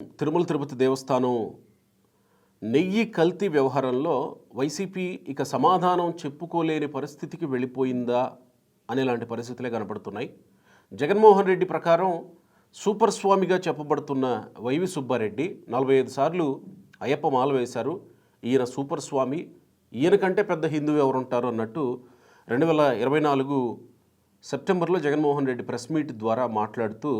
తిరుమల తిరుపతి దేవస్థానం నెయ్యి కల్తీ వ్యవహారంలో వైసీపీ ఇక సమాధానం చెప్పుకోలేని పరిస్థితికి వెళ్ళిపోయిందా అనేలాంటి పరిస్థితులే కనపడుతున్నాయి. జగన్మోహన్ రెడ్డి ప్రకారం సూపర్ స్వామిగా చెప్పబడుతున్న వైవి సుబ్బారెడ్డి 45 సార్లు అయ్యప్ప మాల వేశారు. ఈయన సూపర్ స్వామి, ఈయన కంటే పెద్ద హిందువు ఎవరుంటారు అన్నట్టు 2024 సెప్టెంబర్లో జగన్మోహన్ రెడ్డి ప్రెస్ మీట్ ద్వారా మాట్లాడుతూ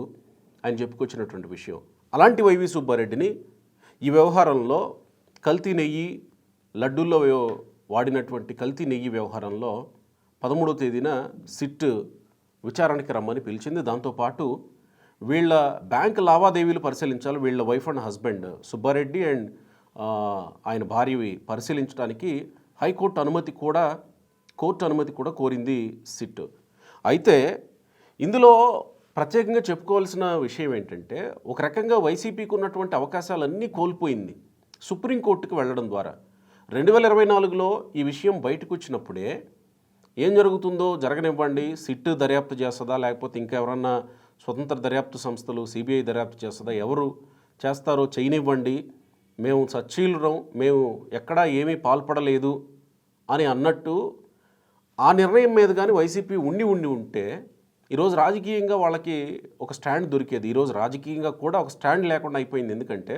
ఆయన చెప్పుకొచ్చినటువంటి విషయం. అలాంటి వైవి సుబ్బారెడ్డిని ఈ వ్యవహారంలో కల్తీ నెయ్యి, లడ్డూల్లో వాడినటువంటి కల్తీ నెయ్యి వ్యవహారంలో 13వ తేదీన సిట్ విచారణకి రమ్మని పిలిచింది. దాంతోపాటు వీళ్ళ బ్యాంక్ లావాదేవీలు పరిశీలించాలి. వీళ్ళ wife and husband Subbareddy and ఆయన భార్యవి పరిశీలించడానికి హైకోర్టు అనుమతి కూడా కోరింది సిట్. అయితే ఇందులో ప్రత్యేకంగా చెప్పుకోవాల్సిన విషయం ఏంటంటే, ఒక రకంగా వైసీపీకి ఉన్నటువంటి అవకాశాలన్నీ కోల్పోయింది సుప్రీంకోర్టుకు వెళ్ళడం ద్వారా. 2024లో ఈ విషయం బయటకు వచ్చినప్పుడే ఏం జరుగుతుందో జరగనివ్వండి, సిట్ దర్యాప్తు చేస్తుందా లేకపోతే ఇంకెవరన్నా స్వతంత్ర దర్యాప్తు సంస్థలు సిబిఐ దర్యాప్తు చేస్తుందా, ఎవరు చేస్తారో చేయనివ్వండి, మేము సచ్చీలురం, మేము ఎక్కడా ఏమీ పాల్పడలేదు అని అన్నట్టు ఆ నిర్ణయం మీద కానీ వైసీపీ ఉంటే ఈరోజు రాజకీయంగా వాళ్ళకి ఒక స్టాండ్ దొరికేది. ఈరోజు రాజకీయంగా కూడా ఒక స్టాండ్ లేకుండా అయిపోయింది. ఎందుకంటే